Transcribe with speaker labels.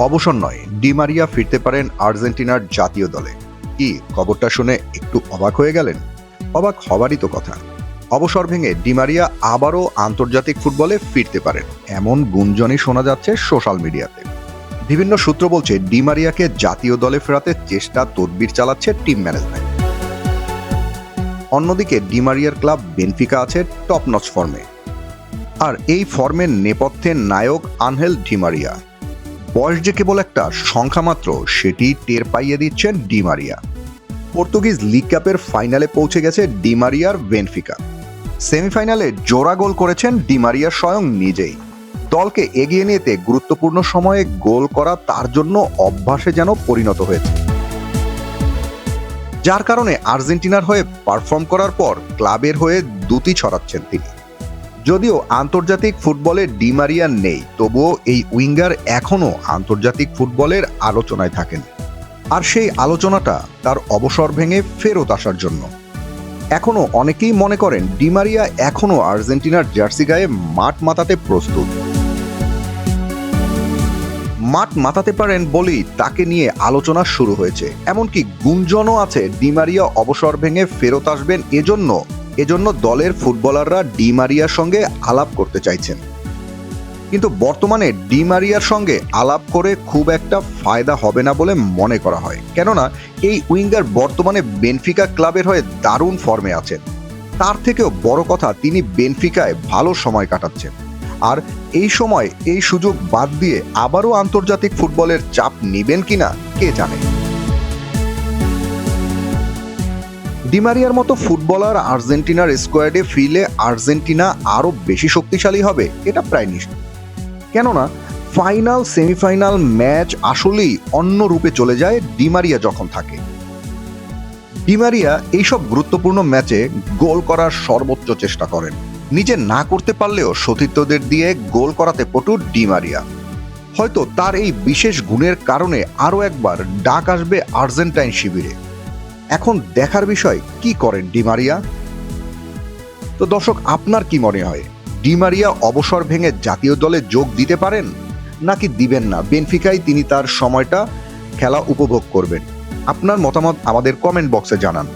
Speaker 1: অবসর নয়, Di Maria ফিরতে পারেন আর্জেন্টিনার জাতীয় দলে। কি খবরটা শুনে একটু অবাক হয়ে গেলেন? অবাক হবারই তো কথা। অবসর ভেঙে ডি মারিয়া আবারও আন্তর্জাতিক ফুটবলে ফিরতে পারেন, এমন গুঞ্জনই শোনা যাচ্ছে সোশ্যাল মিডিয়াতে। বিভিন্ন সূত্র বলছে ডি মারিয়াকে জাতীয় দলে ফেরাতে চেষ্টা তদবির চালাচ্ছে টিম ম্যানেজমেন্ট। অন্যদিকে ডি মারিয়ার ক্লাব বেনফিকা আছে টপ নচ ফর্মে, আর এই ফর্মের নেপথ্যে নায়ক আনহেল ডি মারিয়া। বয়স যে কেবল একটা সংখ্যা মাত্র, সেটি টের পাইয়ে দিচ্ছেন ডি মারিয়া। পর্তুগিজ লিগ কাপের ফাইনালে পৌঁছে গেছে ডি মারিয়ার বেনফিকা। সেমিফাইনালে জোড়া গোল করেছেন ডি মারিয়া স্বয়ং নিজেই। দলকে এগিয়ে নিতে গুরুত্বপূর্ণ সময়ে গোল করা তার জন্য অভ্যাসে যেন পরিণত হয়েছে, যার কারণে আর্জেন্টিনার হয়ে পারফর্ম করার পর ক্লাবের হয়ে দ্যুতি ছড়াচ্ছেন তিনি। যদিও আন্তর্জাতিক ফুটবলে ডি মারিয়া নেই, তবুও এই উইঙ্গার এখনও আন্তর্জাতিক ফুটবলের আলোচনায় থাকেন। আর সেই আলোচনাটা তার অবসর ভেঙে ফেরত আসার জন্য। এখনও অনেকেই মনে করেন ডি মারিয়া এখনও আর্জেন্টিনার জার্সি গায়ে মাঠ মাতাতে প্রস্তুত। মাঠ মাতাতে পারেন বলেই তাকে নিয়ে আলোচনা শুরু হয়েছে। এমনকি গুঞ্জনও আছে ডি মারিয়া অবসর ভেঙে ফেরত আসবেন এজন্য দলের ফুটবলাররা ডি মারিয়ার সঙ্গে আলাপ করতে চাইছেন। কিন্তু বর্তমানে ডি মারিয়ার সঙ্গে আলাপ করে খুব একটা ফায়দা হবে না বলে মনে করা হয়, কেননা এই উইঙ্গার বর্তমানে বেনফিকা ক্লাবের হয়ে দারুণ ফর্মে আছেন। তার থেকেও বড় কথা, তিনি বেনফিকায় ভালো সময় কাটাচ্ছেন। আর এই সময় এই সুযোগ বাদ দিয়ে আবারও আন্তর্জাতিক ফুটবলের চাপ নেবেন কিনা কে জানে। ডি মারিয়ার মতো ফুটবলার আর্জেন্টিনার স্কোয়াডে ফিরলে আর্জেন্টিনা আরো বেশি শক্তিশালী হবে, এটা প্রায় নিশ্চিত। কেননা ফাইনাল সেমিফাইনাল ম্যাচ আসলেই অন্য রূপে চলে যায় ডি মারিয়া যখন থাকে। ডি মারিয়া এইসব গুরুত্বপূর্ণ ম্যাচে গোল করার সর্বোচ্চ চেষ্টা করেন। নিজে না করতে পারলেও সতীর্থদের দিয়ে গোল করাতে পটু ডি মারিয়া। হয়তো তার এই বিশেষ গুণের কারণে আরও একবার ডাক আসবে আর্জেন্টাইন শিবিরে। এখন দেখার বিষয় কি করেন ডি মারিয়া। তো দর্শক, আপনার কি মনে হয়, ডি মারিয়া অবসর ভেঙে জাতীয় দলে যোগ দিতে পারেন নাকি দিবেন না? বেনফিকায় তিনি তার সময়টা খেলা উপভোগ করবেন। আপনার মতামত আমাদের কমেন্ট বক্সে জানান।